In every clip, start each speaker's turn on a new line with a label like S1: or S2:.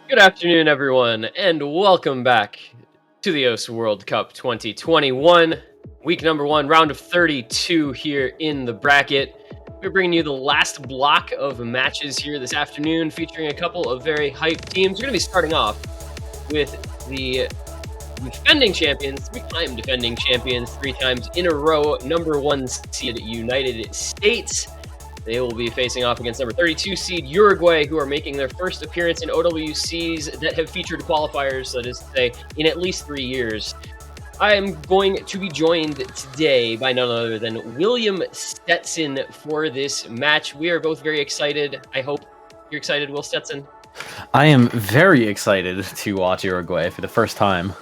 S1: Good afternoon, everyone, and welcome back to the OS World Cup 2021, week number 1, round of 32 here in the bracket. We're bringing you the last block of matches here this afternoon, featuring a couple of very hyped teams. We're going to be starting off with the defending champions, 3-time defending champions, 3 times in a row, number 1 seed United States. They will be facing off against number 32 seed Uruguay, who are making their first appearance in OWCs that have featured qualifiers, that is to say, in at least 3 years. I am going to be joined today by none other than William Stetson for this match. We are both very excited. I hope you're excited, Will Stetson.
S2: I am very excited to watch Uruguay for the first time,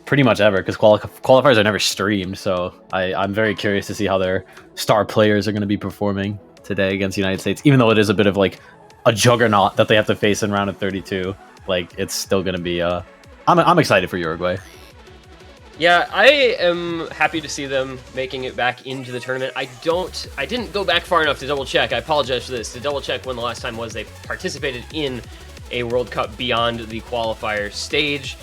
S2: pretty much ever, because qualifiers are never streamed, so I'm very curious to see how their star players are going to be performing today against the United States, even though it is a bit of like a juggernaut that they have to face in round of 32. Like, it's still going to be I'm excited for Uruguay.
S1: Yeah, I am happy to see them making it back into the tournament. I didn't go back far enough to double check. I apologize for this. To double check when the last time was they participated in a World Cup beyond the qualifier stage.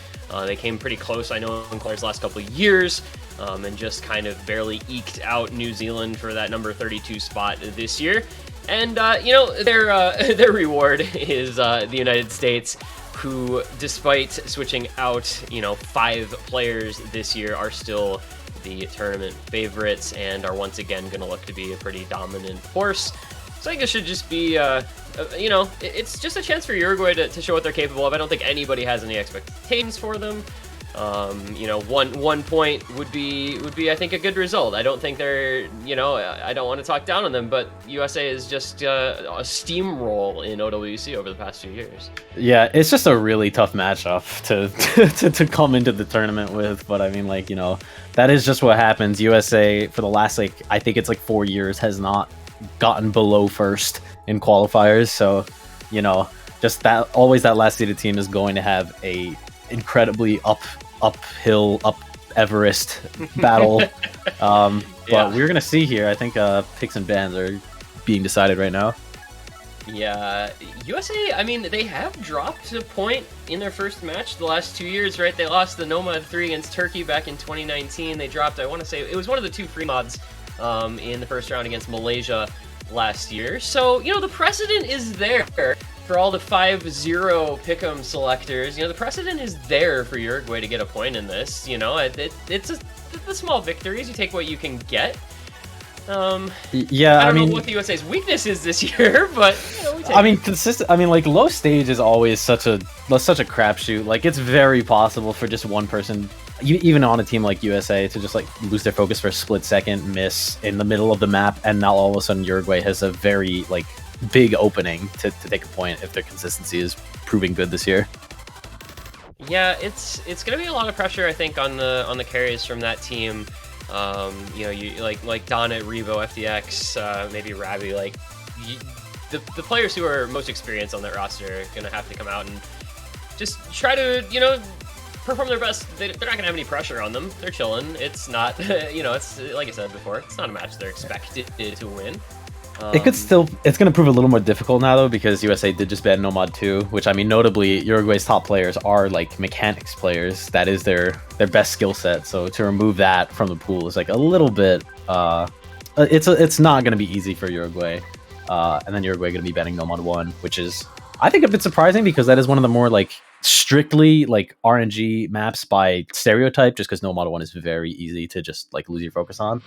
S1: They came pretty close, I know, in qualifiers last couple of years, and just kind of barely eked out New Zealand for that number 32 spot this year. And, their reward is the United States, who, despite switching out, 5 players this year, are still the tournament favorites and are once again going to look to be a pretty dominant force. So I think it should just be, it's just a chance for Uruguay to show what they're capable of. I don't think anybody has any expectations for them. 1 point would be I think a good result. I don't think they're, I don't want to talk down on them, but USA is just a steamroll in OWC over the past few years.
S2: Yeah, it's just a really tough matchup to come into the tournament with, but I mean, that is just what happens. USA for the last I think it's 4 years has not gotten below first in qualifiers, so just that always that last seeded team is going to have a incredibly uphill Everest battle. But we're gonna see here. I think picks and bans are being decided right now.
S1: Yeah, USA, I mean, they have dropped a point in their first match the last 2 years, right? They lost the Nomad 3 against Turkey back in 2019. They dropped, I want to say, it was one of the 2 free mods in the first round against Malaysia last year. So, the precedent is there for all the 5-0 pick'em selectors. The precedent is there for Uruguay to get a point in this. It's the small victories. You take what you can get.
S2: Yeah,
S1: I don't know what the USA's weakness is this year, but
S2: consistent. Low stage is always such a crapshoot. It's very possible for just one person, even on a team like USA, to just lose their focus for a split second, miss in the middle of the map, and now all of a sudden Uruguay has a very big opening to take a point if their consistency is proving good this year.
S1: Yeah, it's gonna be a lot of pressure, I think, on the carries from that team. You like daanit, Rebo, FDX, maybe Raby. The players who are most experienced on that roster are gonna have to come out and just try to perform their best. They're not gonna have any pressure on them. They're chilling. It's not it's like I said before. It's not a match they're expected to win.
S2: It's going to prove a little more difficult now, though, because USA did just ban Nomad 2, which, notably, Uruguay's top players are, mechanics players. That is their best skill set, so to remove that from the pool is, a little bit, it's not going to be easy for Uruguay. And then Uruguay going to be banning Nomad 1, which is, I think, a bit surprising, because that is one of the more, strictly, RNG maps by stereotype, just because Nomad 1 is very easy to just, lose your focus on.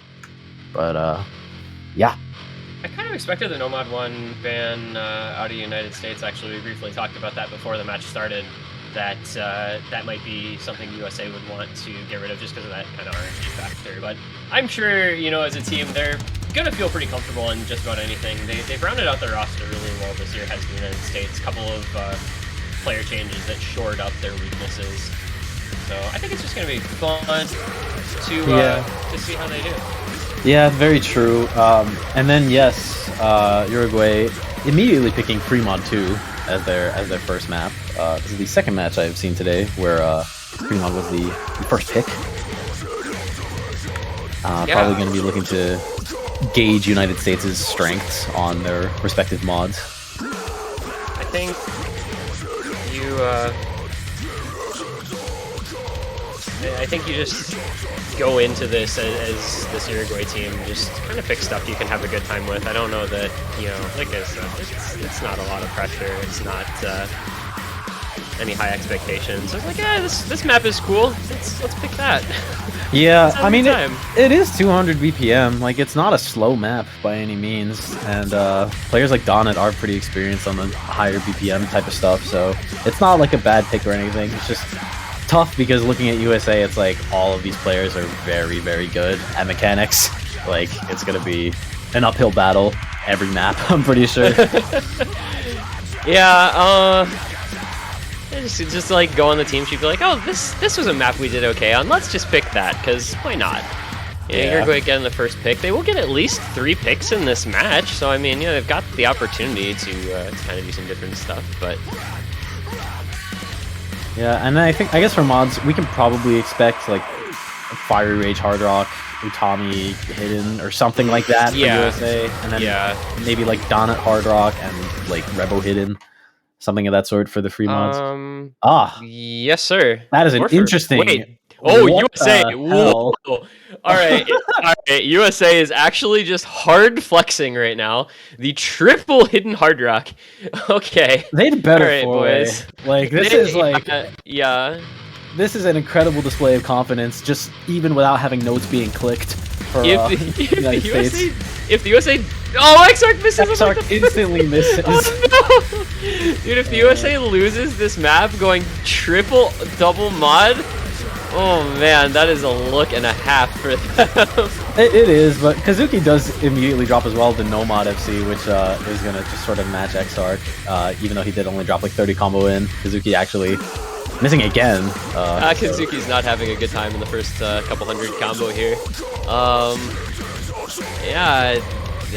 S2: But, yeah.
S1: I kind of expected the Nomad 1 ban out of the United States. Actually, we briefly talked about that before the match started, that might be something USA would want to get rid of just because of that kind of RNG factor. But I'm sure, as a team, they're going to feel pretty comfortable in just about anything. They've rounded out their roster really well this year, has the United States. A couple of player changes that shored up their weaknesses. So I think it's just going to be fun to see how they do.
S2: Yeah, very true. And then yes, Uruguay immediately picking Fremont 2 as their first map. This is the second match I've seen today where Fremont was the first pick. Probably going to be looking to gauge United States' strengths on their respective mods.
S1: I think I think you just go into this as this Uruguay team, just kind of pick stuff you can have a good time with. I don't know that, you know, like I said, it's not a lot of pressure. It's not any high expectations. So it's like, yeah, this map is cool. Let's pick that.
S2: Yeah, I mean, it is 200 BPM. Like, it's not a slow map by any means, and players like daanit are pretty experienced on the higher BPM type of stuff, so it's not like a bad pick or anything. It's just tough because looking at USA, it's like all of these players are very, very good at mechanics. Like, it's gonna be an uphill battle every map, I'm pretty sure.
S1: Yeah, just like go on the team sheet, be like, oh, this was a map we did okay on. Let's just pick that, because why not? Yeah, you're going to get in the first pick. They will get at least 3 picks in this match, so I mean, they've got the opportunity to kind of do some different stuff, but.
S2: Yeah, and I guess for mods, we can probably expect like fieryrage, hard rock, Utami hidden or something like that for USA, and then maybe like daanit hard rock and like Rebo hidden, something of that sort for the free mods.
S1: Yes, sir.
S2: That is an interesting.
S1: Wait. Oh, USA. Whoa. All right. All right. USA is actually just hard flexing right now. The triple hidden hard rock. Okay.
S2: They did better,
S1: all right, boys.
S2: Like, this is like.
S1: Yeah.
S2: This is an incredible display of confidence, just even without having notes being clicked for United States.
S1: If the USA... Oh, Exarch misses!
S2: Exarch instantly misses.
S1: Oh, no! Dude, if the USA loses this map going triple double mod, oh man, that is a look and a half for them.
S2: It is, but Kazuki does immediately drop as well the no mod FC, which is going to just sort of match Exarch, even though he did only drop like 30 combo in. Kazuki actually missing again.
S1: Kazuki's not having a good time in the first couple hundred combo here. Yeah,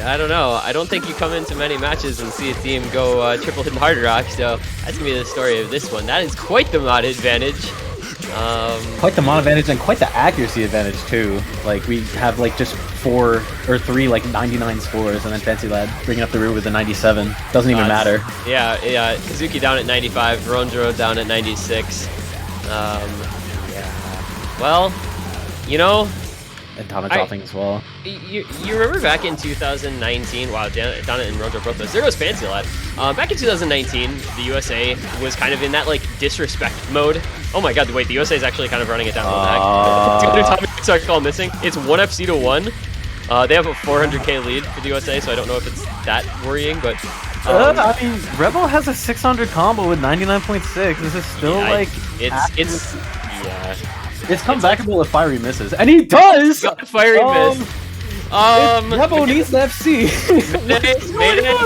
S1: I don't know. I don't think you come into many matches and see a team go triple hidden hard rock, so that's going to be the story of this one. That is quite the mod advantage.
S2: Quite the mod advantage and quite the accuracy advantage too. Like, we have like just 4 or 3 like 99 scores, and then Fancy Lad bringing up the rear with the 97. Doesn't even matter.
S1: Yeah. Kazuki down at 95, Rondro down at 96. Yeah. Well, you know.
S2: And daanit dropping as well.
S1: You remember back in 2019? Wow, daanit and Rondro both those. There goes Fancy Lad. Back in 2019, the USA was kind of in that like disrespect mode. Oh my god, wait, the USA is actually kind of running it down the back. Exarch all missing. It's 1 FC to 1. They have a 400k lead for the USA, so I don't know if it's that worrying, but...
S2: I mean, Rebo has a 600 combo with 99.6. This is still like... It's comebackable if Fiery misses. And he does!
S1: Got a Fiery miss.
S2: Rebo needs the FC.
S1: Mayday.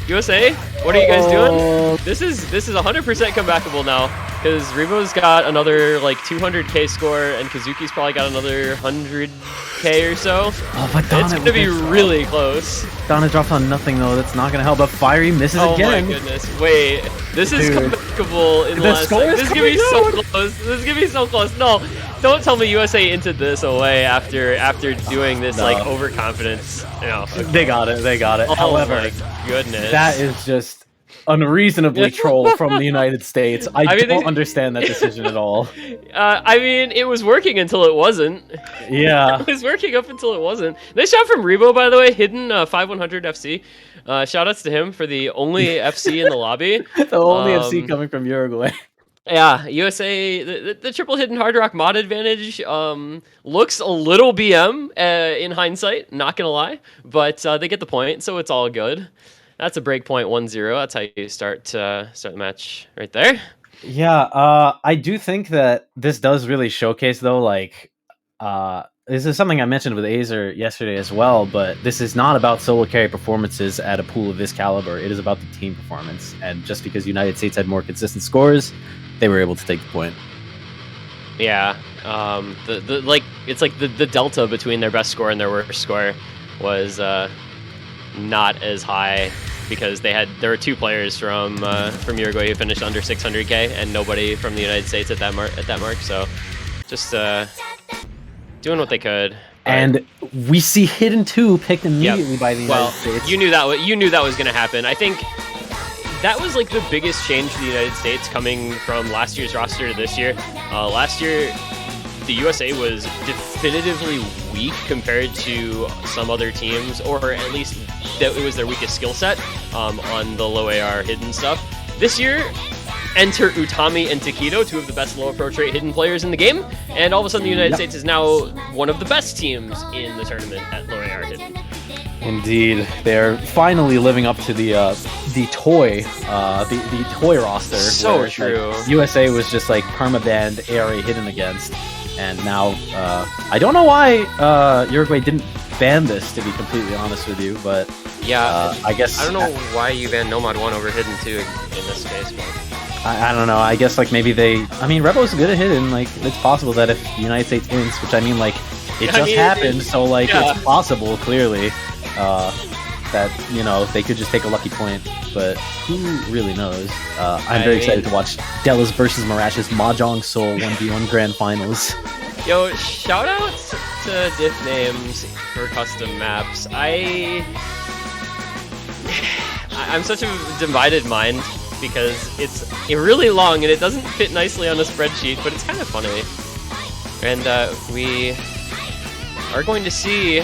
S1: USA, what are you guys doing? This is 100% comebackable now, because Rebo's got another like 200k score, and Kazuki's probably got another 100k or so.
S2: Oh, but
S1: it's gonna be really close.
S2: daanit drops on nothing though. That's not gonna help. But Fiery misses again.
S1: Oh my goodness! Wait, this is comebackable in the last. This is gonna be so close. This is gonna be so close. No, don't tell me USA entered this away after doing this like overconfidence. No, okay.
S2: They got it.
S1: Oh,
S2: However,
S1: my goodness,
S2: that is just unreasonably troll from the United States. I don't understand that decision at all.
S1: I mean, it was working until it wasn't.
S2: Yeah.
S1: It was working up until it wasn't. Nice shot from Rebo, by the way, hidden 5100 FC. Shoutouts to him for the only FC in the lobby.
S2: The only FC coming from Uruguay.
S1: Yeah, USA, the triple hidden hard rock mod advantage looks a little BM in hindsight, not gonna lie, but they get the point, so it's all good. That's a breakpoint 1-0. That's how you start the match right there.
S2: Yeah, I do think that this does really showcase, though, like, this is something I mentioned with Azer yesterday as well, but this is not about solo carry performances at a pool of this caliber. It is about the team performance, and just because United States had more consistent scores, they were able to take the point.
S1: Yeah, it's like the delta between their best score and their worst score was not as high, because there were 2 players from Uruguay who finished under 600k, and nobody from the United States at that mark. So just doing what they could.
S2: And we see Hidden 2 picked immediately by the United States.
S1: You knew that was going to happen. I think that was like the biggest change to the United States coming from last year's roster to this year. Last year, the USA was definitively weak compared to some other teams, or at least that it was their weakest skill set on the low AR hidden stuff. This year, enter Utami and Tekkito, two of the best low approach rate hidden players in the game, and all of a sudden the United States is now one of the best teams in the tournament at low AR hidden.
S2: Indeed, they're finally living up to the toy roster.
S1: So true.
S2: Like, USA was just like permabanned ARA hidden against, and now I don't know why Uruguay didn't ban this, to be completely honest with you, but
S1: yeah,
S2: I guess
S1: I don't know why you banned Nomad 1 over hidden 2 in this case, but
S2: I don't know. I guess like maybe Rebo's good at hidden. Like it's possible that if the United States wins, which I mean like it just happened, so like it's possible clearly that they could just take a lucky point, but who really knows? I'm very excited to watch Della's versus Mirash's Mahjong Soul 1v1 Grand Finals.
S1: Yo, shoutouts to diff names for custom maps. I'm such a divided mind because it's really long and it doesn't fit nicely on a spreadsheet, but it's kind of funny. And we are going to see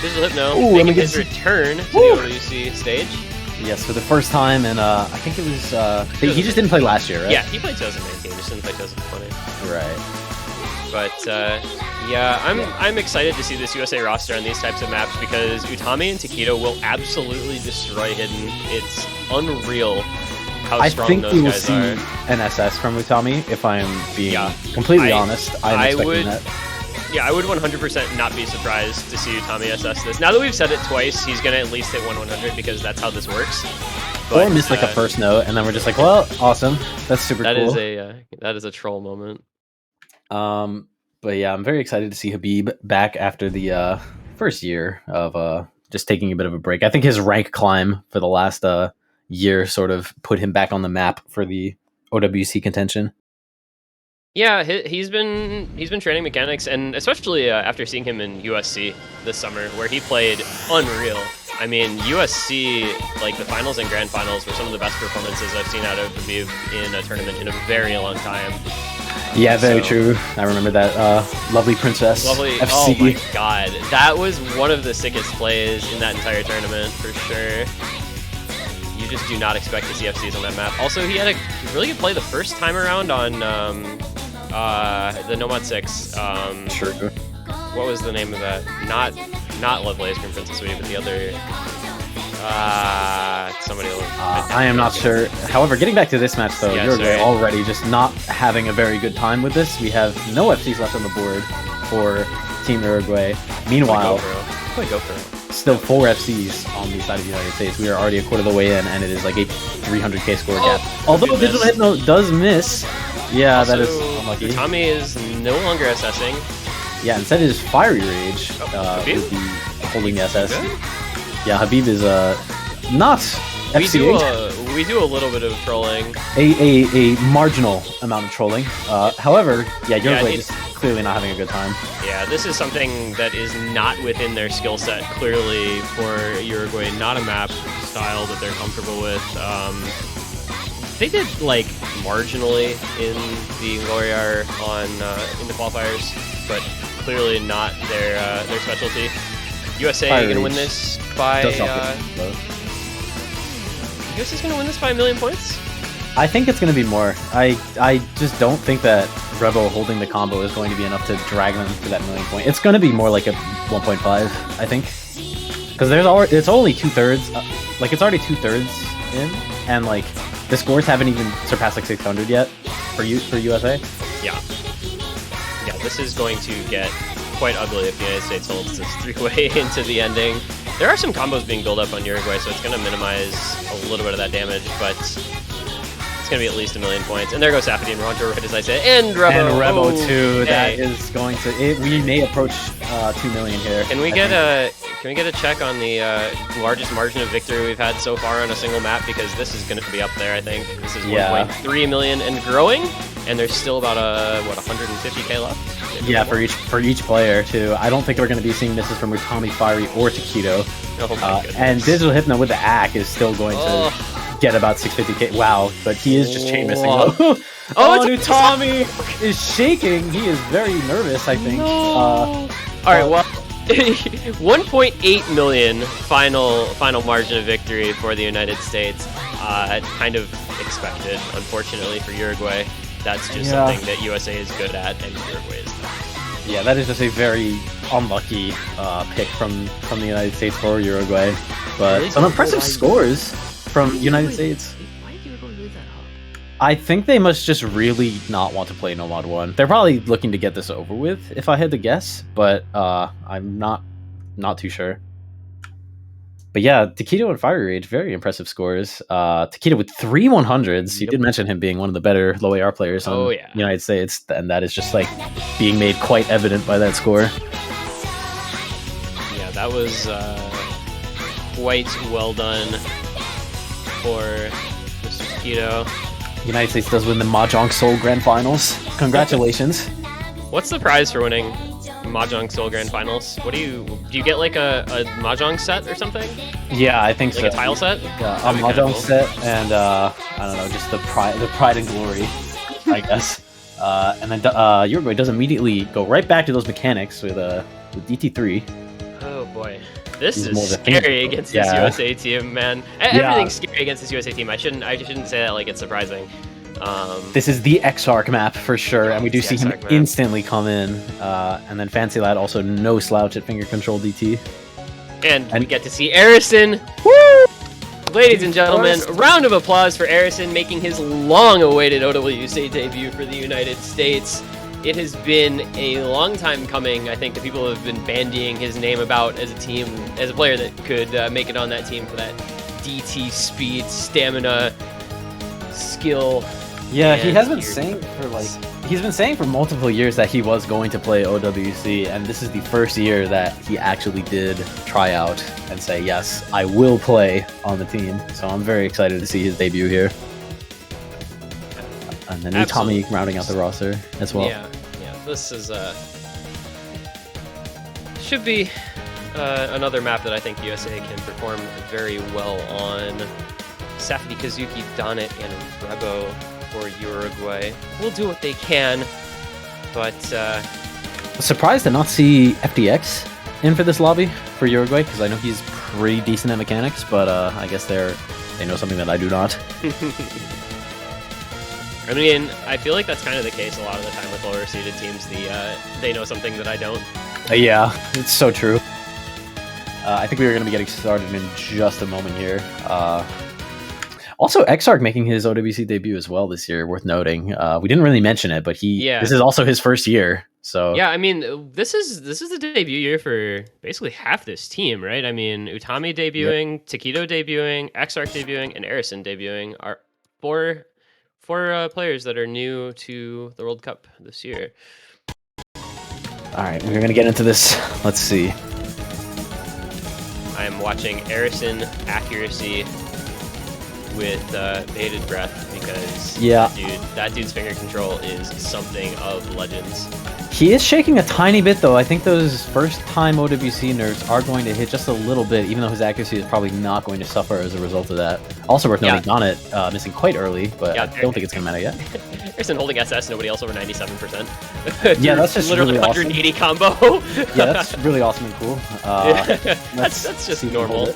S1: DigitalHypno making his return to the OWC stage.
S2: Yes, for the first time, and I think it was he just didn't play last year, right?
S1: Yeah, he played 2019, just didn't play 2020.
S2: Right.
S1: But yeah, I'm excited to see this USA roster on these types of maps because Utami and Tekkito will absolutely destroy hidden. It's unreal how strong those guys are.
S2: I think we will see an SS from Utami, if I'm being completely honest. I'm expecting that.
S1: Yeah, I would 100% not be surprised to see Utami SS this. Now that we've said it twice, he's going to at least hit 100 because that's how this works.
S2: But, or miss like a first note, and then we're just like, well, awesome. That's super cool.
S1: That is a troll moment.
S2: But yeah, I'm very excited to see Habib back after the first year of just taking a bit of a break. I think his rank climb for the last year sort of put him back on the map for the OWC contention.
S1: Yeah, he's been training mechanics, and especially after seeing him in USC this summer, where he played unreal. I mean, USC, like the finals and grand finals, were some of the best performances I've seen out of Habib in a tournament in a very long time.
S2: Yeah, very true. I remember that lovely Princess FC.
S1: Oh my god, that was one of the sickest plays in that entire tournament for sure. You just do not expect to see FCs on that map. Also, he had a really good play the first time around on the Nomad 6.
S2: True.
S1: What was the name of that? Not Lovely Ice Cream Princess Sweetie, but the other... somebody...
S2: I am not sure. However, getting back to this match, though, Uruguay already just not having a very good time with this. We have no FCs left on the board for Team Uruguay. Meanwhile, still 4 FCs on the side of the United States. We are already a quarter of the way in, and it is like a 300k score gap. Although DigitalHypno does miss. Yeah, also, that is unlucky.
S1: Utami is no longer assessing.
S2: Yeah, instead it is fieryrage with the holding the SS. Yeah, Habib is not FCA.
S1: We do a little bit of trolling.
S2: A marginal amount of trolling. However, Uruguay just clearly not having a good time.
S1: Yeah, this is something that is not within their skill set, clearly, for Uruguay. Not a map style that they're comfortable with. They did, like, marginally in the Warrior on in the qualifiers, but clearly not their specialty. USA going to win this by... USA's going to win this by 1,000,000 points?
S2: I think it's going to be more. I just don't think that Rebo holding the combo is going to be enough to drag them to that 1,000,000 point. It's going to be more like a 1.5, I think. Because it's only 2/3. Like, it's already 2/3 in, and, like, the scores haven't even surpassed, like, 600 yet for USA.
S1: Yeah. Yeah, this is going to get quite ugly if the United States holds this 3-way into the ending. There are some combos being built up on Uruguay, so it's going to minimize a little bit of that damage, but it's going to be at least 1,000,000 points. And there goes Saphity and Rondro, right as I said, and Rebo.
S2: And Rebo too. That is going to. We may approach 2 million here.
S1: Can we get a check on the largest margin of victory we've had so far on a single map? Because this is going to be up there. I think this is 1.3 million and growing, and there's still about 150k left.
S2: Yeah, for each player too. I don't think we're going to be seeing misses from Utami, Fiery, or Tekkito.
S1: Oh my goodness.
S2: And DigitalHypno with the ACK is still going to forget about 650k. Wow, but he is just chain missing.
S1: Whoa.
S2: Oh,
S1: Oh,
S2: Utami is shaking. He is very nervous, I think.
S1: All right, well, 1.8 million final margin of victory for the United States. Kind of expected, unfortunately, for Uruguay. That's just something that USA is good at, and Uruguay is not.
S2: Yeah, that is just a very unlucky pick from the United States for Uruguay. But some impressive scores from United States.
S1: Why did Uruguay lose that hop?
S2: I think they must just really not want to play No Mod 1. They're probably looking to get this over with, if I had to guess, but I'm not too sure. But yeah, Tekkito and fieryrage, very impressive scores. Tekkito with 3 100s. You did mention him being one of the better low AR players on the United States, and that is just like being made quite evident by that score.
S1: Yeah, that was quite well done for Mr. Tekkito.
S2: United States does win the Mahjong Seoul Grand Finals. Congratulations.
S1: What's the prize for winning Mahjong Seoul Grand Finals? What do you get, like a Mahjong set or something?
S2: Yeah, I think
S1: like
S2: so.
S1: A tile set?
S2: Yeah, a Mahjong set, and I don't know, just the pride and glory, I guess. And then Uruguay does immediately go right back to those mechanics with DT3.
S1: Oh boy. This is scary against this USA team, man. Everything's scary against this USA team. I shouldn't say that like it's surprising.
S2: This is the Exarch map for sure, and we do see him instantly come in. And then Fancy Lad also no slouch at finger control DT.
S1: And we get to see Aricin. Woo! Ladies and gentlemen, a round of applause for Aricin making his long-awaited OWC debut for the United States. It has been a long time coming. I think the people have been bandying his name about as a team, as a player that could make it on that team for that DT speed, stamina, skill.
S2: Yeah, he has been saying for multiple years that he was going to play OWC, and this is the first year that he actually did try out and say, yes, I will play on the team. So I'm very excited to see his debut here. And then Utami rounding out the roster as well.
S1: Yeah, this is should be another map that I think USA can perform very well on. Saphity, Kazuki, daanit, and Rebo for Uruguay will do what they can, but
S2: surprised to not see FDX in for this lobby for Uruguay, because I know he's pretty decent at mechanics, but I guess they know something that I do not.
S1: I mean, I feel like that's kind of the case a lot of the time with lower seeded teams. They know something that I don't.
S2: Yeah, it's so true. I think we are going to be getting started in just a moment here. Also, Exarch making his OWC debut as well this year, worth noting. We didn't really mention it, but this is also his first year. So
S1: yeah, I mean, this is the debut year for basically half this team, right? I mean, Utami debuting, Tekkito debuting, Exarch debuting, and Aricin debuting are four players that are new to the World Cup this year.
S2: All right, we're gonna get into this. Let's see.
S1: I am watching Aricin accuracy with bated breath because that dude's finger control is something of legends.
S2: He is shaking a tiny bit though. I think those first-time OWC nerfs are going to hit just a little bit, even though his accuracy is probably not going to suffer as a result of that. Also worth noting, daanit missing quite early, but I don't think it's going to matter yet.
S1: Aricin holding SS, nobody else over 97%.
S2: Yeah, that's just
S1: literally
S2: really
S1: 180
S2: awesome.
S1: combo.
S2: Yeah, that's really awesome and cool.
S1: That's just normal.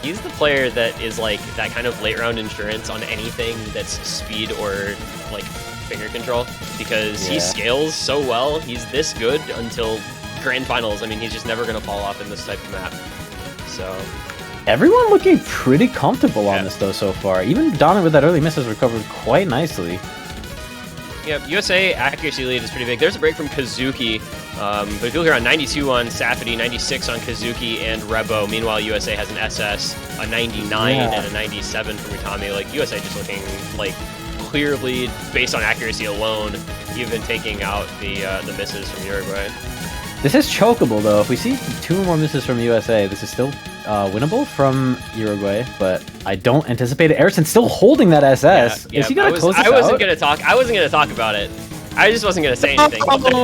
S1: He's the player that is like that kind of late round insurance on anything that's speed or like finger control, because he scales so well. He's this good until Grand Finals. I mean, he's just never going to fall off in this type of map. So
S2: everyone looking pretty comfortable on this though so far. Even daanit with that early miss has recovered quite nicely.
S1: Yep, USA accuracy lead is pretty big. There's a break from Kazuki, but if you look around 92 on Saphity, 96 on Kazuki and Rebo. Meanwhile, USA has an SS, a 99, and a 97 from Utami. Like, USA just looking like clear lead based on accuracy alone, even taking out the misses from Uruguay.
S2: This is chokeable though. If we see 2 more misses from USA, this is still winnable from Uruguay, but I don't anticipate it. Aricin's still holding that SS. Is he gonna close this out?
S1: I wasn't gonna talk about it. I just wasn't gonna say anything.
S2: Oh, come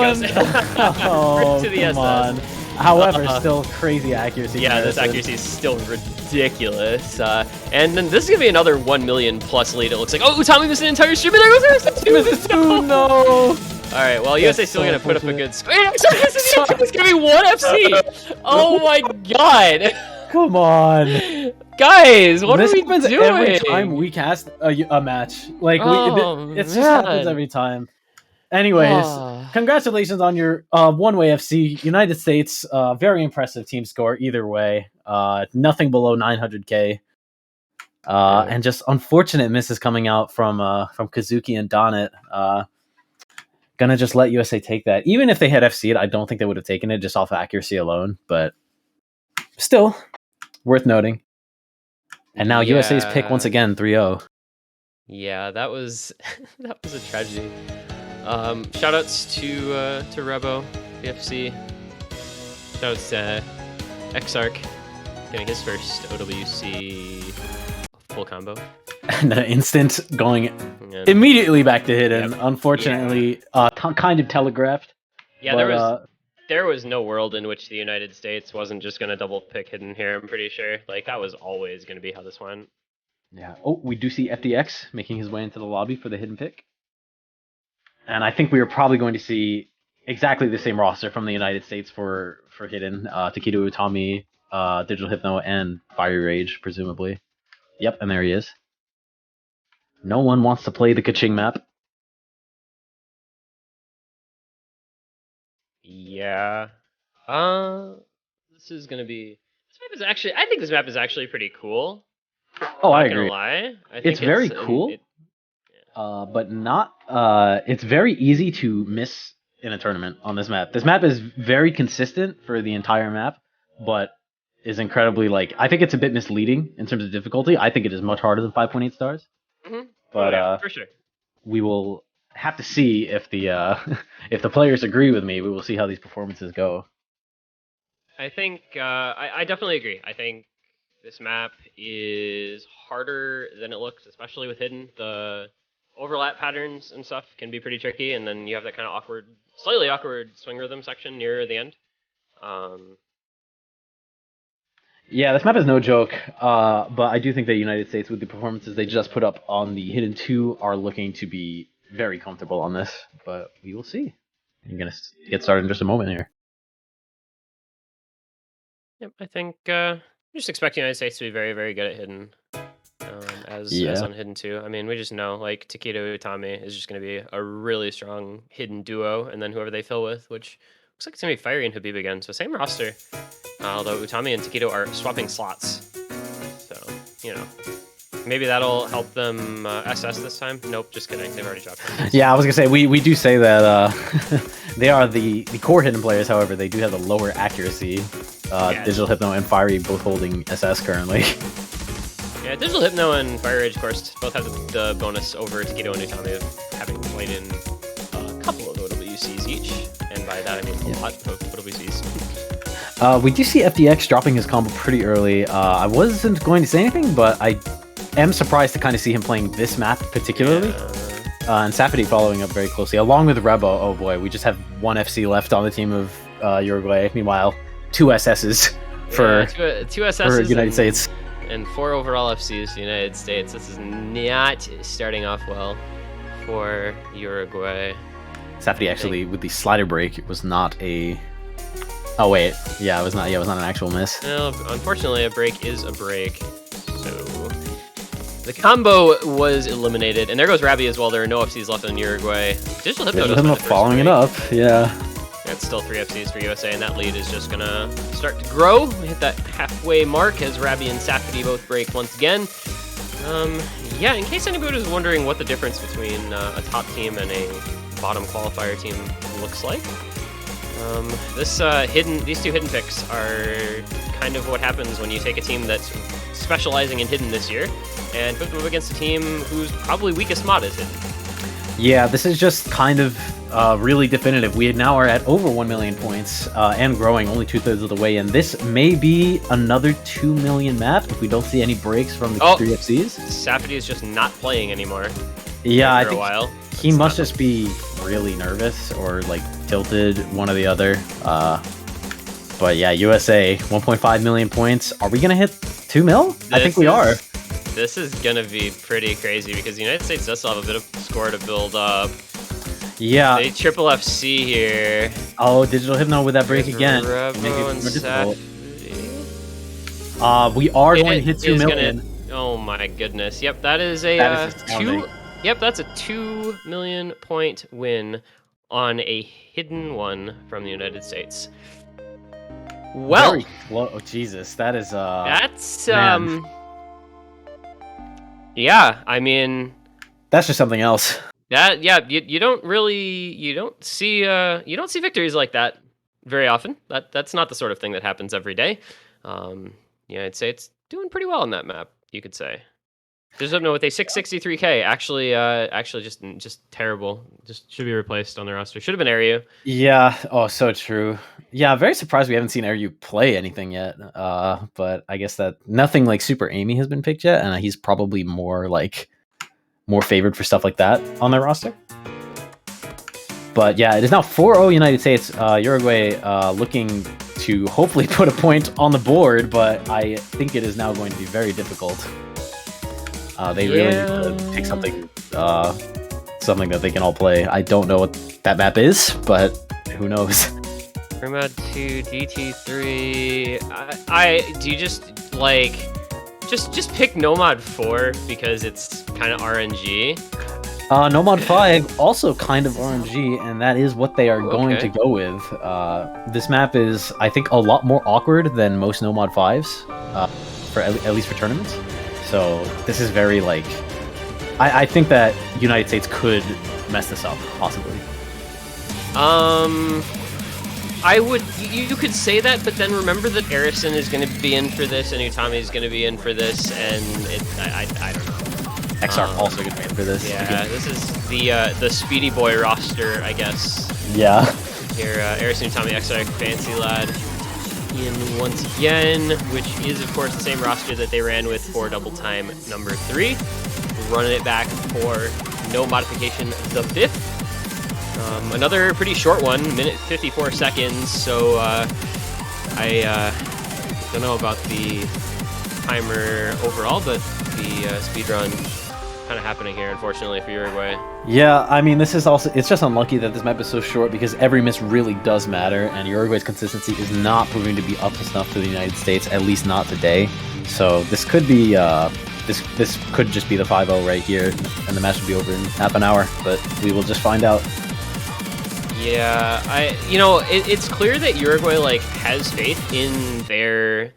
S2: on. However, still crazy accuracy.
S1: Yeah, this accuracy is still ridiculous. And then this is gonna be another 1 million plus lead. It looks like. Oh, Utami missed an entire stream, and there goes
S2: Misses 2. No.
S1: All right, well, USA still gonna put up a good score. It's gonna be 1 FC. Oh my god.
S2: Come on.
S1: Guys, what
S2: this
S1: are we
S2: happens
S1: doing?
S2: every time we cast a match. Like, it just happens every time. Anyways, congratulations on your one-way FC. United States, very impressive team score either way. Nothing below 900k. And just unfortunate misses coming out from Kazuki and daanit. Gonna just let USA take that. Even if they had FC'd, I don't think they would have taken it just off accuracy alone. But still, worth noting. And now USA's pick once again, 3-0.
S1: Yeah, that was that was a tragedy. Shoutouts to Rebo, BFC. Shoutouts to Exarch getting his first OWC full combo.
S2: And an instant going immediately back to hidden. Yep. Unfortunately, kind of telegraphed.
S1: Yeah, but, there was no world in which the United States wasn't just going to double pick hidden here, I'm pretty sure. Like, that was always going to be how this went.
S2: Yeah. Oh, we do see FDX making his way into the lobby for the hidden pick. And I think we are probably going to see exactly the same roster from the United States for hidden. Tekkito, Utami, DigitalHypno, and fieryrage, presumably. Yep, and there he is. No one wants to play the Kaching map.
S1: Yeah. This is gonna be. This map is actually. I think this map is actually pretty cool.
S2: Oh, I agree.
S1: Not gonna lie. I think
S2: it's very cool. But not. It's very easy to miss in a tournament on this map. This map is very consistent for the entire map, but is incredibly I think it's a bit misleading in terms of difficulty. I think it is much harder than 5.8 stars.
S1: Mm-hmm.
S2: But
S1: for sure.
S2: We will have to see if the players agree with me. We will see how these performances go.
S1: I think I definitely agree. I think this map is harder than it looks, especially with hidden. The overlap patterns and stuff can be pretty tricky, and then you have that kind of slightly awkward swing rhythm section near the end.
S2: Yeah, this map is no joke, but I do think the United States, with the performances they just put up on the Hidden 2, are looking to be very comfortable on this, but we will see. I'm going to get started in just a moment here.
S1: Yep, I think I'm just expecting the United States to be very, very good at Hidden, as on Hidden 2. I mean, we just know, Tekkito Utami is just going to be a really strong Hidden duo, and then whoever they fill with, which looks like it's going to be Fiery and Habib again, so same roster. Although Utami and Tekkito are swapping slots. So, maybe that'll help them SS this time. Nope, just kidding. They've already dropped them.
S2: Yeah, I was going to say, we do say that they are the core hidden players, however, they do have the lower accuracy. DigitalHypno and Fiery both holding SS currently.
S1: Yeah, DigitalHypno and fieryrage, of course, both have the bonus over Tekkito and Utami of having played in a couple of OWCs each. And by that, I mean a lot of OWCs.
S2: We do see FDX dropping his combo pretty early. I wasn't going to say anything, but I am surprised to kind of see him playing this map particularly. And Saphity following up very closely, along with Rebo. Oh boy, we just have one FC left on the team of Uruguay. Meanwhile, 2 SSs for,
S1: two SSs
S2: for United States.
S1: And 4 overall FCs for the United States. This is not starting off well for Uruguay.
S2: Saphity actually, with the slider break, it was not a... Oh wait, yeah, it was not. Yeah, it was not an actual miss.
S1: No, unfortunately, a break is a break. So the combo was eliminated, and there goes Raby as well. There are no FCs left on Uruguay. DigitalHypno
S2: following it up. Yeah.
S1: It's still 3 FCs for USA, and that lead is just gonna start to grow. We hit that halfway mark as Raby and Saphity both break once again. Yeah, in case anybody was wondering what the difference between a top team and a bottom qualifier team looks like. These 2 hidden picks are kind of what happens when you take a team that's specializing in hidden this year and put them up against a team whose probably weakest mod is hidden.
S2: Yeah, this is just kind of really definitive. We now are at over 1 million points and growing, only 2/3 of the way, and this may be another 2 million map if we don't see any breaks from the 3 FCs.
S1: Saphity is just not playing anymore.
S2: Yeah, I
S1: think a while.
S2: He must just be really nervous or tilted, one or the other. But yeah, USA 1.5 million points. Are we gonna hit 2 mil? I think we are.
S1: This is gonna be pretty crazy because the United States does still have a bit of score to build up.
S2: Yeah.
S1: They triple FC here.
S2: Oh, DigitalHypno with that break again.
S1: Rebo
S2: Make it more
S1: and
S2: difficult.
S1: Saphity.
S2: We are going to hit 2 million.
S1: Oh my goodness. Yep, that is a
S2: That is astounding.
S1: that's a 2 million point win on a hidden one from the United States. Well,
S2: oh Jesus, that is
S1: that's
S2: man.
S1: yeah, I mean,
S2: that's just something else.
S1: That you don't see victories like that very often. That's not the sort of thing that happens every day. Yeah, I'd say it's doing pretty well on that map, you could say. There's no with a 663K. Actually just terrible. Just should be replaced on the roster. Should have been Aireu.
S2: Yeah, oh so true. Yeah, very surprised we haven't seen Aireu play anything yet. But I guess that nothing like super Amy has been picked yet, and he's probably more favored for stuff like that on their roster. But yeah, it is now 4-0 United States. Uruguay looking to hopefully put a point on the board, but I think it is now going to be very difficult. They really need to pick something that they can all play. I don't know what that map is, but who knows?
S1: Nomad 2, DT3. Do you just like just pick Nomad 4 because it's kind of RNG?
S2: Nomad 5 also kind of RNG, and that is what they are going to go with. This map is, I think, a lot more awkward than most Nomad 5s, for at least for tournaments. So this is very like, I think that United States could mess this up possibly.
S1: You could say that, but then remember that Aricin is going to be in for this, and Utami is going to be in for this, and I don't know.
S2: Exarch also going to be in for this.
S1: Yeah, this is the Speedy Boy roster, I guess.
S2: Yeah.
S1: Here, Aricin, Utami, Exarch, Fancy Lad in once again, which is of course the same roster that they ran with for Double Time number 3. Running it back for no modification the 5th. Another pretty short one, minute 54 seconds, so I don't know about the timer overall, but the speedrun kind of happening here, unfortunately, for Uruguay.
S2: Yeah, I mean, this is also, it's just unlucky that this map is so short because every miss really does matter, and Uruguay's consistency is not proving to be up to snuff to the United States, at least not today. So this could be, this could just be the 5-0 right here, and the match will be over in half an hour, but we will just find out.
S1: Yeah, it's clear that Uruguay has faith in their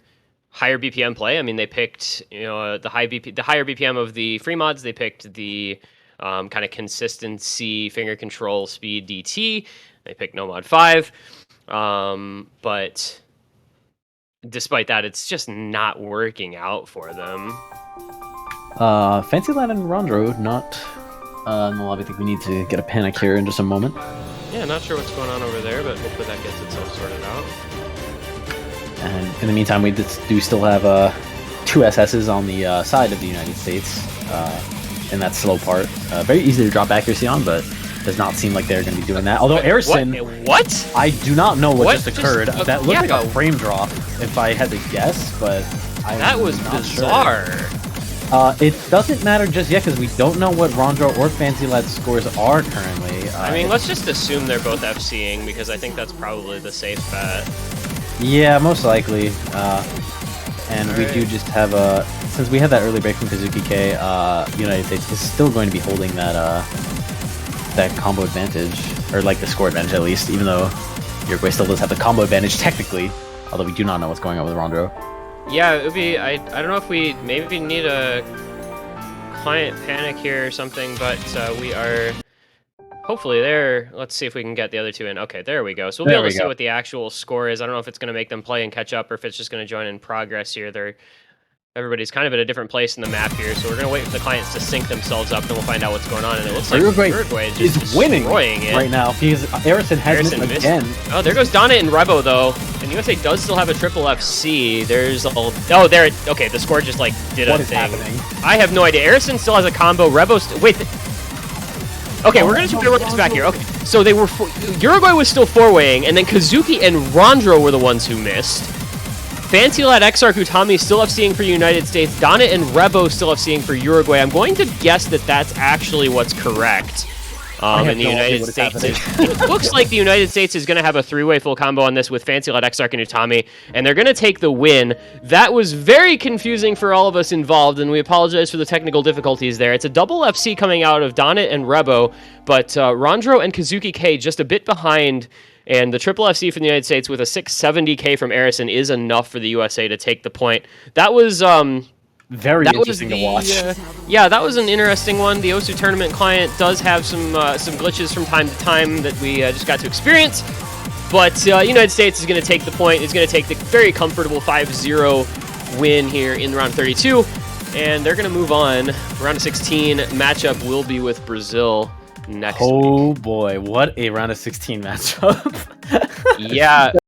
S1: higher BPM play. I mean, they picked the higher BPM of the free mods. They picked the kind of consistency finger control speed DT. They picked Nomad 5, but despite that, it's just not working out for them.
S2: Fancy Lad and Rondro not in the lobby. I think we need to get a panic here in just a moment.
S1: Yeah, not sure what's going on over there, but hopefully that gets itself sorted out.
S2: And in the meantime, we do still have 2 SSs on the side of the United States in that slow part. Very easy to drop accuracy on, but does not seem like they're going to be doing that. Although Aricin...
S1: What?
S2: I do not know what just occurred. That looked like a frame drop, if I had to guess, but...
S1: That was bizarre.
S2: Sure. It doesn't matter just yet, because we don't know what Rondro or Fancy Lad's scores are currently.
S1: I mean, let's just assume they're both FCing, because I think that's probably the safe bet.
S2: Yeah, most likely. And we do just have since we had that early break from Kazuki K, United States is still going to be holding that that combo advantage, or like the score advantage at least, even though Uruguay still does have the combo advantage technically, although we do not know what's going on with Rondro.
S1: Yeah, it would be, I don't know if we maybe need a client panic here or something, but we are hopefully there. Let's see if we can get the other 2 in. Okay, there we go. So we'll be able to see what the actual score is. I don't know if it's going to make them play and catch up, or if it's just going to join in progress here. Everybody's kind of at a different place in the map here, so we're going to wait for the clients to sync themselves up, then we'll find out what's going on. And it looks like Uruguay is just winning it
S2: right now because Aricin has it again.
S1: Oh, there goes daanit and Rebo though, and USA does still have a triple FC. There's oh there. Okay, the score just did a thing. Happening? I have no idea. Aricin still has a combo. Rebo wait. Okay, we're gonna see what works back here. Okay. So they were Uruguay was still four-waying, and then Kazuki and Rondro were the ones who missed. Fancy Lad, Exarch, Utami still FCing for United States. Daanit and Rebo still FCing for Uruguay. I'm going to guess that that's actually what's correct. In the United States, it looks like the United States is going to have a three-way full combo on this with Fancy Lad, Exarch, and Utami, and they're going to take the win. That was very confusing for all of us involved, and we apologize for the technical difficulties there. It's a double FC coming out of Daanit and Rebo, but Rondro and Kazuki K just a bit behind, and the triple FC from the United States with a 670K from Aricin is enough for the USA to take the point. That was...
S2: Very interesting to watch.
S1: Yeah, that was an interesting one. The OSU tournament client does have some glitches from time to time that we just got to experience. But United States is going to take the point. It's going to take the very comfortable 5-0 win here in round 32. And they're going to move on. Round of 16 matchup will be with Brazil next week.
S2: Oh boy, what a round of 16 matchup.
S1: Yeah.